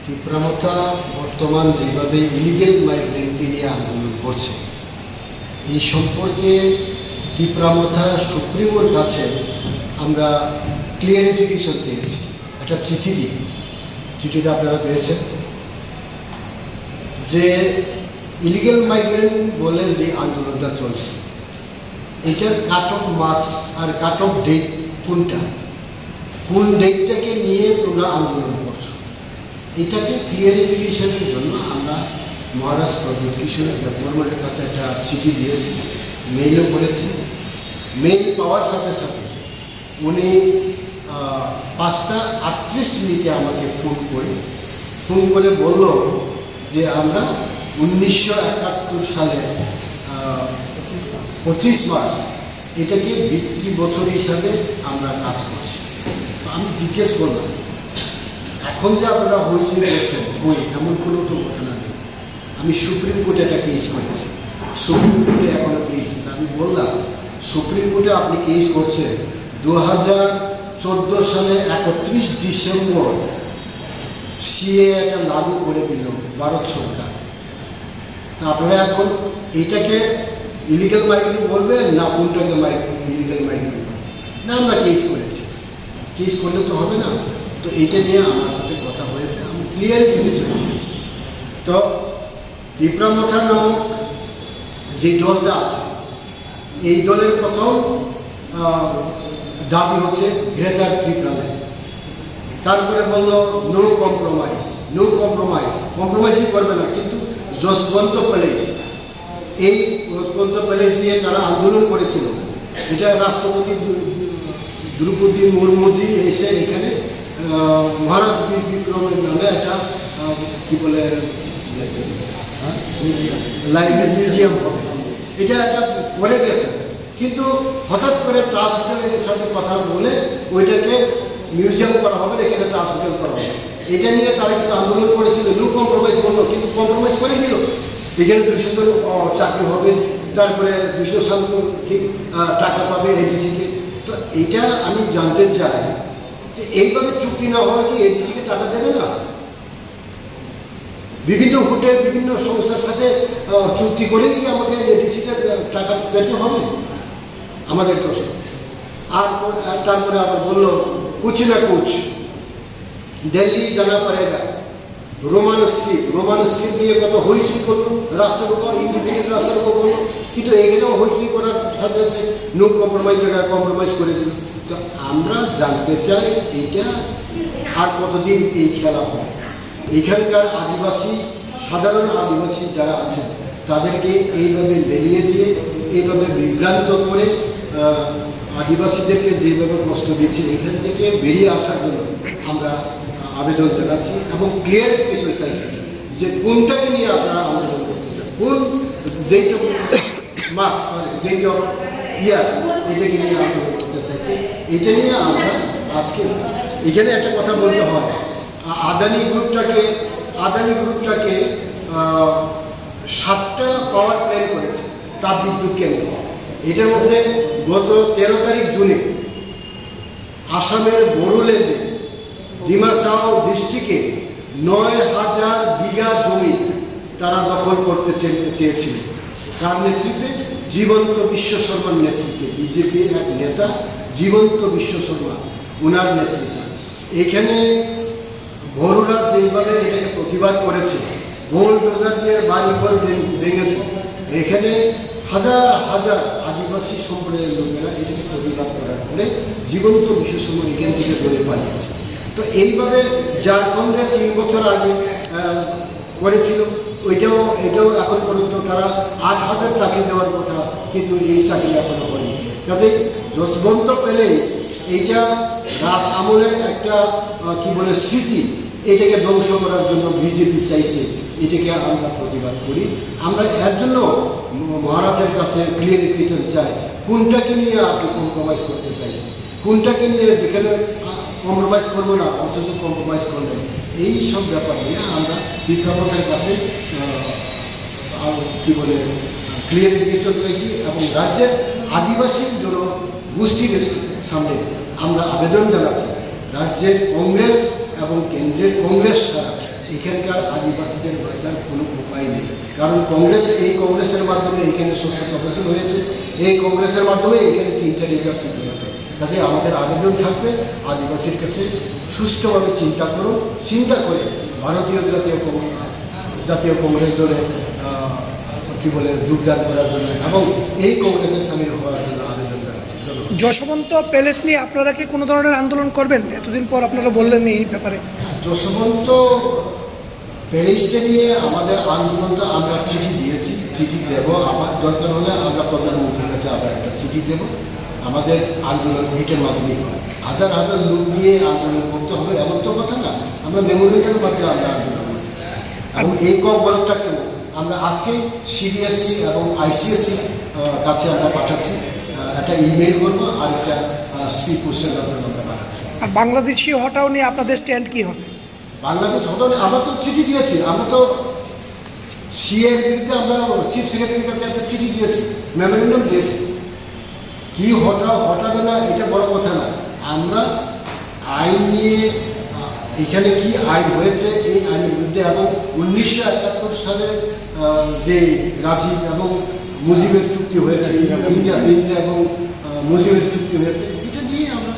তিপ্রামথা বর্তমান যেভাবে ইলিগেল মাইগ্রেন্টকে নিয়ে আন্দোলন করছে, এই সম্পর্কে তিপ্রামথা সুপ্রিমোর কাছে আমরা ক্লিয়ারিফিকেশন চেয়েছি। একটা চিঠি দিই, চিঠিতে আপনারা পেয়েছেন যে ইলিগেল মাইগ্রেন্ট বলে যে আন্দোলনটা চলছে, এটার কাট অফ মার্কস আর কাট অফ ডেট কোনটা, কোন ডেটটাকে নিয়ে তোমরা আন্দোলন করছো, এটাকে ক্লিয়ারিফিকেশনের জন্য আমরা মহারাজ প্রদীপ কিশোর গভর্নমেন্টের কাছে একটা চিঠি দিয়েছি, মেইলও করেছি। মেইল পাওয়ার সাথে সাথে উনি 5:38 আমাকে ফোন করে বলল যে আমরা 1971 সালে 25 মার্চ এটাকে বৃত্তি বছর হিসাবে আমরা কাজ করছি। আমি জিজ্ঞেস করলাম, এখন যে আপনারা হয়েছে বলছেন বই, এমন কোনো তো ঘটনা নেই। আমি সুপ্রিম কোর্টে একটা কেস করেছি, সুপ্রিম কোর্টে এখনো কেস। আমি বললাম সুপ্রিম কোর্টে আপনি কেস করছেন 2014 সালে 31 ডিসেম্বর সিএ একটা লাগু করে দিল ভারত সরকার। তা আপনারা এখন এইটাকে ইলিগাল মাইগ্রেন্ট বলবেন না কোনটাকে ইলিগাল মাইগ্রেন্ট বলবেন? না, আমরা কেস করেছি, কেস করলে তো হবে না। তো এইটা নিয়ে আমার সাথে কথা হয়েছে, আমি ক্লিয়ার করতে চেয়েছি। তো তিপ্রামথা নামক যে দলটা আছে, এই দলের প্রথম দাবি হচ্ছে গ্রেটার ত্রিপুরাল্যান্ড। তারপরে বলল নো কম্প্রোমাইজ, কম্প্রোমাইজই করবে না। কিন্তু যশবন্ত প্যালেস, এই যশবন্ত প্যালেস নিয়ে যারা আন্দোলন করেছিল, এটা রাষ্ট্রপতি দ্রৌপদী মুর্মুজি এসে এখানে মহারাজ বীর বিক্রমের নামে একটা কি বলে লাইব্রেরি মিউজিয়াম হবে, এটা একটা করে গেছে। কিন্তু হঠাৎ করে ট্রাস্ট হোটেলের সাথে কথা বলে ওইটাকে মিউজিয়াম করা হবে, এখানে ট্রাস্ট হোটেল করা হবে। এটা নিয়ে তারা কিন্তু আন্দোলন করেছিল, নো কম্প্রোমাইজ বললো, কিন্তু কম্প্রোমাইজ করে দিল। এখানে 200 জন চাকরি হবে, তারপরে 200 ঠিক টাকা পাবে এডিসিকে। তো এইটা আমি জানতে চাই যে এইভাবে চুক্তি না হলে কি এডিসিকে টাকা দেবে না? বিভিন্ন হোটেল, বিভিন্ন সংস্থার সাথে চুক্তি করে কি আমাকে এডিসিকে টাকা পেতে হবে? আমাদের প্রশ্ন। আর তারপরে আবার বললো কুছ না কুছ দিল্লি জানা পড়েগা, রোমান স্ক্রিপ্ট নিয়ে কত হইচই করলো, রাষ্ট্রপতি ইন্ডিপেন্ডেন্ট রাষ্ট্রপতি বললো। কিন্তু এখানেও হইচই করার সাথে সাথে নো কম্প্রোমাইজ জায়গায় কম্প্রোমাইজ করে দিল। তো আমরা জানতে চাই এইটা আর কতদিন এই খেলা হবে। এখানকার আদিবাসী, সাধারণ আদিবাসী যারা আছেন তাদেরকে এইভাবে বেরিয়ে দিয়ে, এইভাবে বিভ্রান্ত করে আদিবাসীদেরকে যেভাবে কষ্ট দিচ্ছে, এখান থেকে বেরিয়ে আসার জন্য আমরা আবেদন জানাচ্ছি এবং ক্লিয়ার কিছু চাইছি যে কোনটাকে নিয়ে আপনারা আন্দোলন করতে চান, কোন date of March, date of year, এটাকে নিয়ে আন্দোলন করতে চাইছি। এটা নিয়ে আমরা আজকে এখানে একটা কথা বলতে হয়, আদানি গ্রুপটাকে 7টা পাওয়ার প্ল্যান্ট করেছে, তাপ বিদ্যুৎ কেন্দ্র। এটার মধ্যে গত 13 তারিখ জুনে আসামের বড়োলেন্ডে ডিমাসাও ডিস্ট্রিক্টে 9,000 বিঘা জমি তারা দখল করতে চেয়েছিল। কার নেতৃত্বে? জীবন্ত বিশ্ব শর্মার নেতৃত্বে, বিজেপির এক নেতা জীবন্ত বিশ্ব শর্মা, ওনার নেতৃত্বে। এখানে বড়োরা যেভাবে এটাকে প্রতিবাদ করেছে, বোলডোজার দিয়ে বাড়িঘর ভেঙেছে, এখানে হাজার হাজার আদিবাসী সম্প্রদায়ের লোকেরা এটাকে প্রতিবাদ করার পরে জীবন্ত বিশ্ব শর্মা এখান থেকে ধরে পালিয়েছে। তো এইভাবে ঝাড়খণ্ডে 3 বছর আগে করেছিল, এটাও এখন পর্যন্ত তারা 8,000 চাকরি দেওয়ার কথা, কিন্তু এই চাকরি এখনো হয়নি। কাজে যশবন্ত পেলে এইটা রাজ আমলের একটা কি বলে স্মৃতি, এটাকে ধ্বংস করার জন্য বিজেপি চাইছে। এটাকে আমরা প্রতিবাদ করি। আমরা এর জন্য মহারাজের কাছে ক্লিয়ারিফিকেশন চাই, কোনটাকে নিয়ে আপনি কম্প্রোমাইজ করতে চাইছেন, কোনটাকে নিয়ে যেখানে কম্প্রোমাইজ করবো না অথচ কম্প্রোমাইজ করবেন। এই সব ব্যাপার নিয়ে আমরা তিপ্রামথার কাছে কি বলে ক্লিয়ারিফিকেশন চাইছি এবং রাজ্যের আদিবাসী জনগোষ্ঠীর সামনে আমরা আবেদন জানাচ্ছি, রাজ্যের কংগ্রেস এবং কেন্দ্রের কংগ্রেস ছাড়া এখানকার আদিবাসীদের বাঁচার কোনো উপায় নেই, কারণ এই কংগ্রেসের মাধ্যমে এখানে শস্য তহসিল হয়েছে, এই কংগ্রেসের মাধ্যমে এখানে 3টা রিজার্ভশিপ হয়েছে। কাজে আমাদের আবেদন থাকবে আদিবাসীর কাছে সুষ্ঠুভাবে চিন্তা করে ভারতীয় জাতীয় কংগ্রেস দলে যোগদান করার জন্য এবং এই কংগ্রেসে সামিল হওয়ার জন্য আবেদন জানাচ্ছি। যশবন্ত প্যালেস নিয়ে আপনারা কি কোনো ধরনের আন্দোলন করবেন? এতদিন পর আপনারা বললেন এই ব্যাপারে। যশবন্ত প্যালেসটা নিয়ে আমাদের আন্দোলনটা আমরা চিঠি দেব, আমার দরকার হলে আমরা প্রধানমন্ত্রীর কাছে আবার একটা চিঠি দেব। আমাদের আন্দোলন এটার মাধ্যমেই হয়, হাজার হাজার লোক নিয়ে আন্দোলন করতে হবে এমন তো কথা না। আমরা মেমোরিয়ালের মাধ্যমে আমরা আন্দোলন করতে চাই এবং এই কবরটাকেও আমরা আজকে CBSE এবং ICSE কাছে আমরা পাঠাচ্ছি, একটা ইমেল করবো আর একটা স্পিড পোস্টের মাধ্যমে আমরা পাঠাচ্ছি। আর বাংলাদেশি হটাও নিয়ে আপনাদের স্ট্যান্ড কি হবে? বাংলাদেশ হটাও আমরা তো চিঠি দিয়েছি, আমরা তো সিএর বিরুদ্ধে আমরা চিফ সেক্রেটারির কাছে একটা চিঠি দিয়েছি, মেমোরেন্ডাম দিয়েছি। কি হটাবে না এটা বড় কথা না, আমরা আইন নিয়ে এখানে কি আইন হয়েছে এই আইনের বিরুদ্ধে এবং 1971 সালে যে রাজীব এবং মুজিবের চুক্তি হয়েছে, ইন্দিরা এবং মুজিবের চুক্তি হয়েছে, এটা নিয়ে আমরা